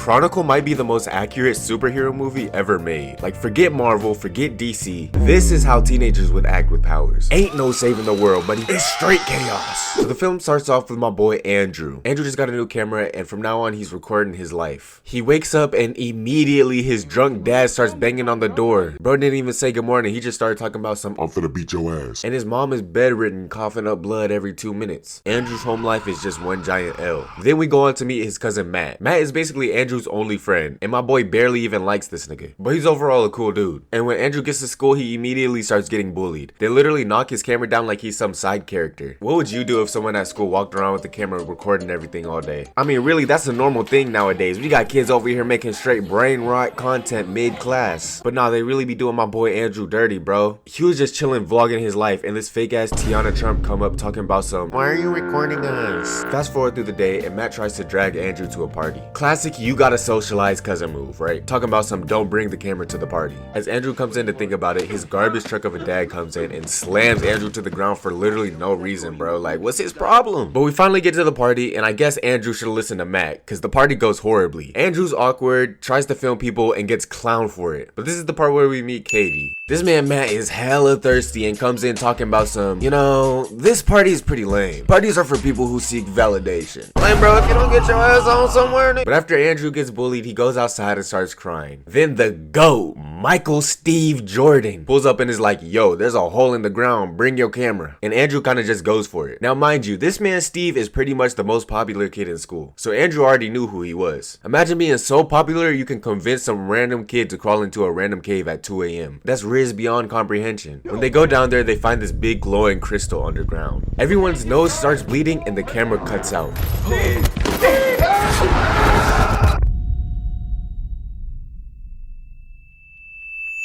Chronicle might be the most accurate superhero movie ever made. Like, forget Marvel, forget DC. This is how teenagers would act with powers. Ain't no saving the world, buddy. It's straight chaos. So the film starts off with my boy Andrew. Andrew just got a new camera, and from now on, he's recording his life. He wakes up, and immediately his drunk dad starts banging on the door. Bro didn't even say good morning. He just started talking about some, I'm finna beat your ass. and his mom is bedridden, coughing up blood every 2 minutes. Andrew's home life is just one giant L. Then we go on to meet his cousin Matt. Matt is basically Andrew's only friend, and my boy barely even likes this nigga. But he's overall a cool dude. And when Andrew gets to school, he immediately starts getting bullied. They literally knock his camera down like he's some side character. What would you do if someone at school walked around with the camera recording everything all day? I mean, really, that's a normal thing nowadays. We got kids over here making straight brain rot content mid-class. But nah, they really be doing my boy Andrew dirty, bro. He was just chilling vlogging his life, and this fake ass Tiana Trump come up talking about some, why are you recording us? Fast forward through the day, and Matt tries to drag Andrew to a party. Classic you gotta socialize cousin move, right? Talking about some don't bring the camera to the party. As Andrew comes in to think about it, his garbage truck of a dad comes in and slams Andrew to the ground for literally no reason, bro. Like, what's his problem? But we finally get to the party, and I guess Andrew should listen to Matt, because the party goes horribly. Andrew's awkward, tries to film people, and gets clowned for it. But this is the part where we meet Katie. This man Matt is hella thirsty and comes in talking about some, you know, this party is pretty lame. Parties are for people who seek validation. Lame, bro, if you don't get your ass on somewhere. But after Andrew gets bullied, he goes outside and starts crying. Then the GOAT, Michael Steve Jordan, pulls up and is like, yo, there's a hole in the ground, bring your camera. And Andrew kind of just goes for it. Now, mind you, this man Steve is pretty much the most popular kid in school. So Andrew already knew who he was. Imagine being so popular, you can convince some random kid to crawl into a random cave at 2 a.m. That's riz beyond comprehension. When they go down there, they find this big glowing crystal underground. Everyone's nose starts bleeding and the camera cuts out.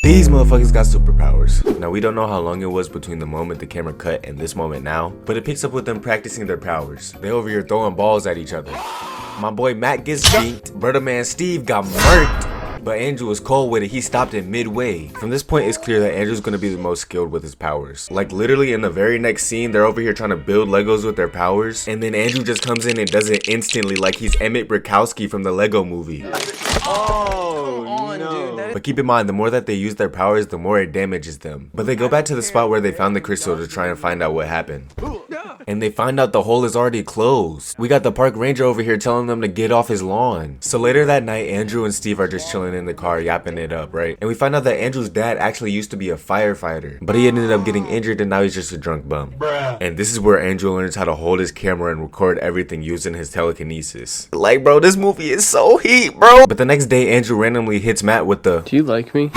These motherfuckers got superpowers. Now, we don't know how long it was between the moment the camera cut and this moment now, but it picks up with them practicing their powers. They over here throwing balls at each other. My boy Matt gets beat, brother man Steve got murked. But Andrew was cold with it, he stopped it midway. From this point, it's clear that Andrew's gonna be the most skilled with his powers. Like, literally in the very next scene, they're over here trying to build Legos with their powers, and then Andrew just comes in and does it instantly like he's Emmett Brakowski from the Lego movie. Oh, no. But keep in mind, the more that they use their powers, the more it damages them. But they go back to the spot where they found the crystal to try and find out what happened. And they find out the hole is already closed. We got the park ranger over here telling them to get off his lawn. So later that night, Andrew and Steve are just chilling in the car, yapping it up, right? And we find out that Andrew's dad actually used to be a firefighter, but he ended up getting injured and now he's just a drunk bum. And this is where Andrew learns how to hold his camera and record everything using his telekinesis. Like, bro, this movie is so heat, bro. But the next day, Andrew randomly hits Matt with the, do you like me?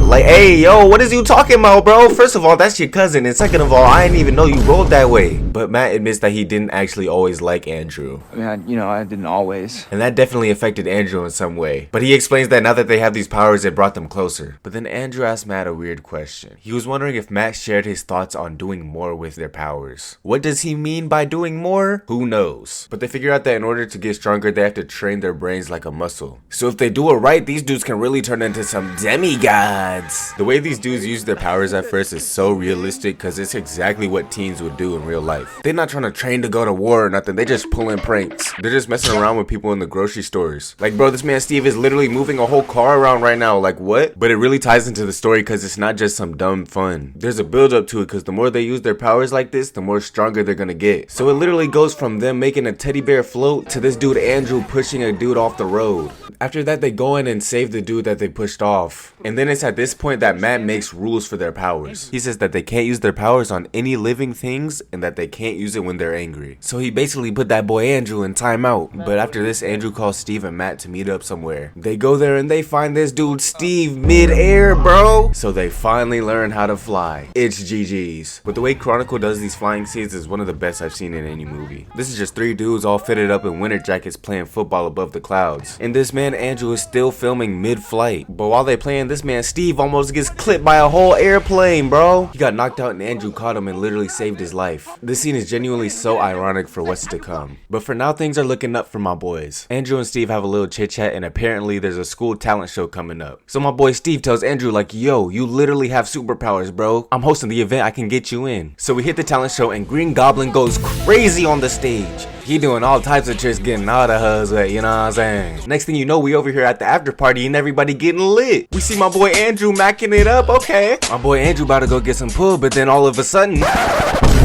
Like, hey, yo, what is you talking about, bro? First of all, that's your cousin, and second of all, I didn't even know you rolled that way. But Matt admits that he didn't actually always like Andrew. I mean, I didn't always. And that definitely affected Andrew in some way. But he explains that now that they have these powers, it brought them closer. But then Andrew asked Matt a weird question. He was wondering if Matt shared his thoughts on doing more with their powers. What does he mean by doing more? Who knows? But they figure out that in order to get stronger, they have to train their brains like a muscle. So if they do it right, these dudes can really turn into some demigods. The way these dudes use their powers at first is so realistic because it's exactly what teens would do in real life. They're not trying to train to go to war or nothing, they just pulling pranks. They're just messing around with people in the grocery stores. Like, bro, this man Steve is literally moving a whole car around right now, like what? But it really ties into the story because it's not just some dumb fun. There's a build up to it because the more they use their powers like this, the more stronger they're gonna get. So it literally goes from them making a teddy bear float to this dude Andrew pushing a dude off the road. After that, they go in and save the dude that they pushed off. And then it's at this point that Matt makes rules for their powers. He says that they can't use their powers on any living things and that they can't use it when they're angry. So he basically put that boy Andrew in timeout. But after this, Andrew calls Steve and Matt to meet up somewhere. They go there and they find this dude Steve mid-air, bro. So they finally learn how to fly. It's GG's. But the way Chronicle does these flying scenes is one of the best I've seen in any movie. This is just 3 dudes all fitted up in winter jackets playing football above the clouds. And this man Andrew is still filming mid-flight. But while they playing, this man Steve almost gets clipped by a whole airplane, bro. He got knocked out and Andrew caught him and literally saved his life. The This scene is genuinely so ironic for what's to come. But for now, things are looking up for my boys. Andrew and Steve have a little chit chat, and apparently there's a school talent show coming up. So my boy Steve tells Andrew like, yo, you literally have superpowers, bro. I'm hosting the event, I can get you in. So we hit the talent show and Green Goblin goes crazy on the stage. He doing all types of tricks, getting all the hugs wet, you know what I'm saying? Next thing you know, we over here at the after party and everybody getting lit. We see my boy Andrew macking it up, okay. My boy Andrew about to go get some pull, but then all of a sudden...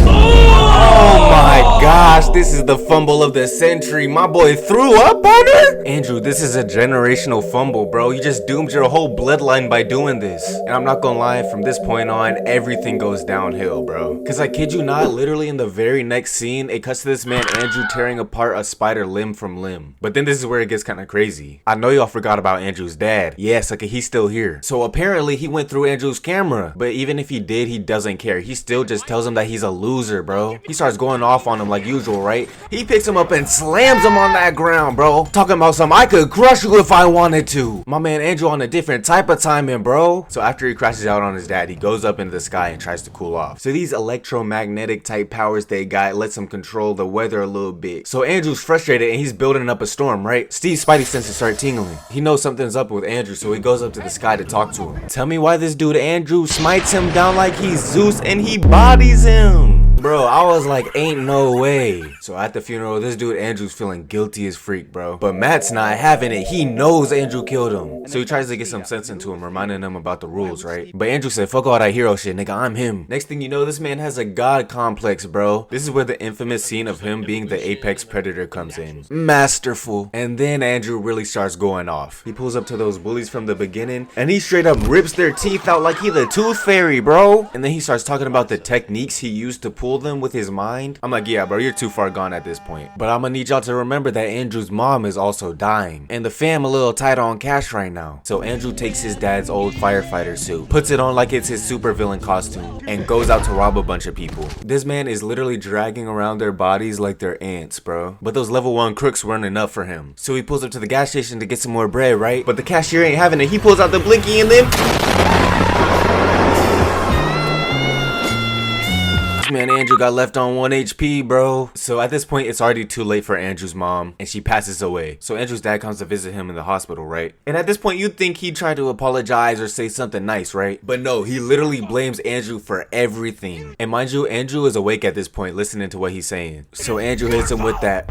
Oh my gosh, this is the fumble of the century. My boy threw up on her? Andrew, this is a generational fumble, bro. You just doomed your whole bloodline by doing this. And I'm not gonna lie, from this point on, everything goes downhill, bro. Cause I kid you not, literally in the very next scene, it cuts to this man Andrew tearing apart a spider limb from limb. But then this is where it gets kind of crazy. I know y'all forgot about Andrew's dad. Yes, okay, he's still here. So apparently he went through Andrew's camera. But even if he did, he doesn't care. He still just tells him that he's a loser, bro. He starts going off on him like usual, right? He picks him up and slams him on that ground, bro. Talking about some, I could crush you if I wanted to. My man Andrew on a different type of timing, bro. So after he crashes out on his dad, he goes up into the sky and tries to cool off. So these electromagnetic type powers they got lets him control the weather a little bit. So Andrew's frustrated and he's building up a storm, right? Steve's spidey senses start tingling. He knows something's up with Andrew, so he goes up to the sky to talk to him. Tell me why this dude Andrew smites him down like he's Zeus and he bodies him. Bro, I was like, ain't no way. So at the funeral, this dude Andrew's feeling guilty as freak, bro. But Matt's not having it. He knows Andrew killed him. So he tries to get some sense into him, reminding him about the rules, right? But Andrew said, fuck all that hero shit, nigga, I'm him. Next thing you know, this man has a god complex, bro. This is where the infamous scene of him being the apex predator comes in. Masterful. And then Andrew really starts going off. He pulls up to those bullies from the beginning, and he straight up rips their teeth out like he the tooth fairy, bro. And then he starts talking about the techniques he used to pull them with his mind. I'm like, yeah, bro, you're too far gone at this point. But I'm gonna need y'all to remember that Andrew's mom is also dying. And the fam a little tight on cash right now. So Andrew takes his dad's old firefighter suit, puts it on like it's his supervillain costume, and goes out to rob a bunch of people. This man is literally dragging around their bodies like they're ants, bro. But those level 1 crooks weren't enough for him. So he pulls up to the gas station to get some more bread, right? But the cashier ain't having it. He pulls out the blinky and then... Man, Andrew got left on 1 HP, bro. So at this point, it's already too late for Andrew's mom, and she passes away. So Andrew's dad comes to visit him in the hospital, right? And at this point, you'd think he'd try to apologize or say something nice, right? But no, he literally blames Andrew for everything. And mind you, Andrew is awake at this point, listening to what he's saying. So Andrew hits him with that.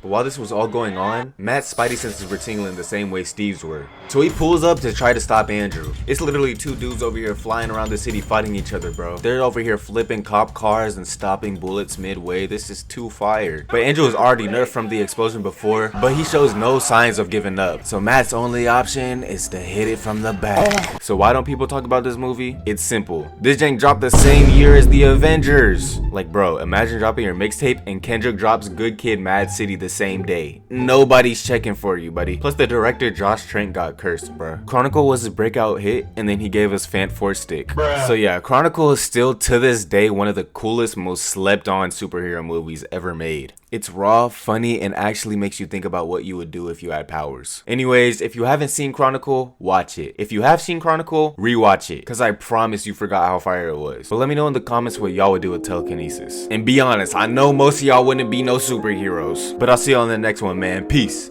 But while this was all going on, Matt's spidey senses were tingling the same way Steve's were. So he pulls up to try to stop Andrew. It's literally two dudes over here flying around the city fighting each other, bro. They're over here flipping cop cars and stopping bullets midway. This is too fire. But Andrew was already nerfed from the explosion before, but he shows no signs of giving up. So Matt's only option is to hit it from the back. So why don't people talk about this movie? It's simple. This jank dropped the same year as the Avengers. Like, bro, imagine dropping your mixtape and Kendrick drops Good Kid Mad City the same day. Nobody's checking for you, buddy. Plus the director Josh Trank got cursed, bro. Chronicle was his breakout hit, and then he gave us Fant Four Stick. Bruh. So yeah, Chronicle is still to this day one of the coolest, most slept on superhero movies ever made. It's raw, funny, and actually makes you think about what you would do if you had powers. Anyways, if you haven't seen Chronicle, watch it. If you have seen Chronicle, rewatch it, because I promise you forgot how fire it was. But let me know in the comments what y'all would do with telekinesis. And be honest, I know most of y'all wouldn't be no superheroes. But I'll see y'all in the next one, man. Peace.